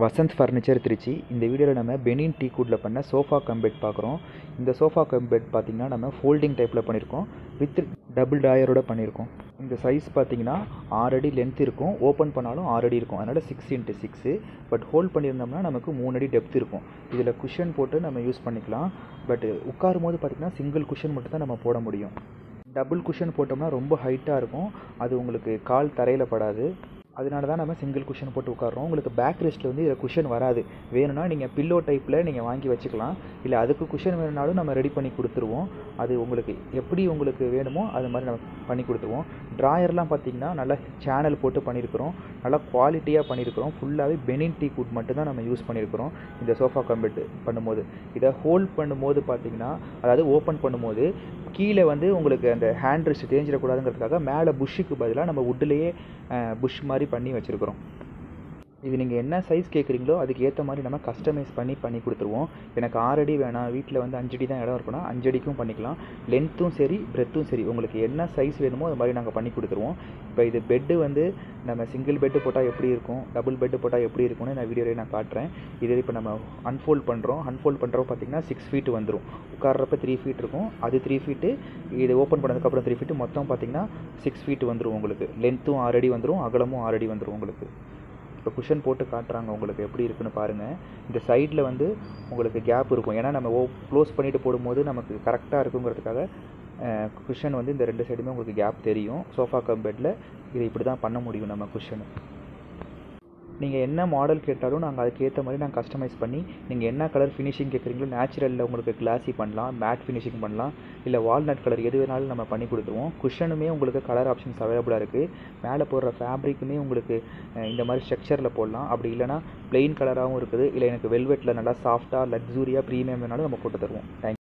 Vasanth furniture Trichy. இந்த வீடியோவில் நம்ம பெனின் டீக்வுட்டில் பண்ண சோஃபா கம் பெட் பார்க்குறோம். இந்த சோஃபா கம் பெட் பார்த்திங்கன்னா நம்ம ஃபோல்டிங் டைப்பில் பண்ணியிருக்கோம், வித் டபுள் ட்ராயரோட பண்ணியிருக்கோம். இந்த சைஸ் பார்த்திங்கன்னா 6 அடி லென்த் இருக்கும், ஓப்பன் பண்ணாலும் 6 அடி இருக்கும். அதனால் 6x6. பட் ஹோல்ட் பண்ணியிருந்தோம்னா நமக்கு 3 அடி டெப்த் இருக்கும். இதில் குஷன் போட்டு நம்ம யூஸ் பண்ணிக்கலாம். பட் உட்காரும் போது பார்த்திங்கன்னா சிங்கிள் குஷன் மட்டும் தான் நம்ம போட முடியும். டபுள் குஷன் போட்டோம்னா ரொம்ப ஹைட்டாக இருக்கும், அது உங்களுக்கு கால் தரையில் படாது. அதனால தான் நம்ம சிங்கிள் குஷன் போட்டு உட்காரோம். உங்களுக்கு பேக் ரெஸ்ட்டில் வந்து இதில் குஷன் வராது. வேணும்னா நீங்கள் பில்லோ டைப்பில் நீங்கள் வாங்கி வச்சுக்கலாம். இல்லை அதுக்கு குஷன் வேணுனாலும் நம்ம ரெடி பண்ணி கொடுத்துருவோம். அது உங்களுக்கு எப்படி உங்களுக்கு வேணுமோ அது மாதிரி நம்ம பண்ணி கொடுத்துருவோம். ட்ராயர்லாம் பார்த்திங்கன்னா நல்லா சேனல் போட்டு பண்ணியிருக்கிறோம், நல்லா குவாலிட்டியாக பண்ணியிருக்கிறோம். ஃபுல்லாகவே பெனின் டீக்வுட் மட்டும்தான் நம்ம யூஸ் பண்ணியிருக்கிறோம் இந்த சோஃபா கம்பெட் பண்ணும்போது. இதை ஹோல்ட் பண்ணும்போது பார்த்திங்கன்னா, அதாவது ஓப்பன் பண்ணும்போது கீழே வந்து உங்களுக்கு அந்த ஹேண்ட் ரெஸ்ட் தேஞ்சிடக்கூடாதுங்கிறதுக்காக மேலே புஷ்ஷுக்கு பதிலாக நம்ம வுட்லேயே புஷ் மாதிரி பண்ணி வச்சுருக்குறோம். இது நீங்கள் என்ன சைஸ் கேட்குறீங்களோ அதுக்கு ஏற்ற மாதிரி நம்ம கஸ்டமைஸ் பண்ணி கொடுத்துருவோம். எனக்கு 6 அடி வேணாம், வீட்டில் வந்து 5 அடி தான் இடம் இருக்குன்னா 5 அடிக்கும் பண்ணிக்கலாம். லென்த்தும் சரி பிரெத்தும் சரி உங்களுக்கு என்ன சைஸ் வேணுமோ அது மாதிரி நாங்கள் பண்ணி கொடுத்துருவோம். இப்போ இது பெட்டு வந்து நம்ம சிங்கிள் பெட்டு போட்டால் எப்படி இருக்கும், டபுள் பெட்டு போட்டால் எப்படி இருக்கும்னு நான் வீடியோவில் நான் காட்டுறேன். இது இப்போ நம்ம அன்ஃபோல்ட் பண்ணுறோம் பார்த்திங்கன்னா 6 ஃபீட் வந்துடும். உட்கார்றப்ப 3 ஃபீட் இருக்கும், அது 3 ஃபீட்டு. இது ஓப்பன் பண்ணதுக்கப்புறம் 3 ஃபீட்டு, மொத்தம் பார்த்திங்கன்னா 6 ஃபீட் வந்துடும். உங்களுக்கு லென்த்தும் 6 அடி வந்துடும், அகலமும் 6 அடி வந்துடும் உங்களுக்கு. இப்போ குஷன் போட்டு காட்டுறாங்க உங்களுக்கு எப்படி இருக்குன்னு பாருங்கள். இந்த சைடில் வந்து உங்களுக்கு கேப் இருக்கும், ஏன்னா நம்ம க்ளோஸ் பண்ணிவிட்டு போடும்போது நமக்கு கரெக்டாக இருக்குங்கிறதுக்காக குஷன் வந்து இந்த 2 சைடுமே உங்களுக்கு கேப் தெரியும். சோஃபா கம் பெட்டில் இதை இப்படி தான் பண்ண முடியும் நம்ம குஷனு. நீங்கள் என்ன மாடல் கேட்டாலும் நாங்கள் அதுக்கேற்ற மாதிரி நாங்கள் கஸ்டமைஸ் பண்ணி, நீங்கள் என்ன கலர் ஃபினிஷிங் கேட்குறீங்களோ, நேச்சுரலில் உங்களுக்கு கிளாஸி பண்ணலாம், மேட் ஃபினிஷிங் பண்ணலாம், இல்லை வால்நட் கலர் எது வேணாலும் நம்ம பண்ணி கொடுத்துருவோம். குஷனுமே உங்களுக்கு கலர் ஆப்ஷன்ஸ் அவைலபிளாக இருக்குது. மேலே போடுற ஃபேப்ரிக்குமே உங்களுக்கு இந்த மாதிரி ஸ்ட்ரக்சரில் போடலாம். அப்படி இல்லைனா பிளெயின் கலராகவும் இருக்குது. இல்லை எனக்கு வெல்வெட்டில் நல்லா சாஃப்டாக லக்ஸூரியாக ப்ரீமியம் வேணாலும் நம்ம போட்டு தருவோம். தேங்க்யூ.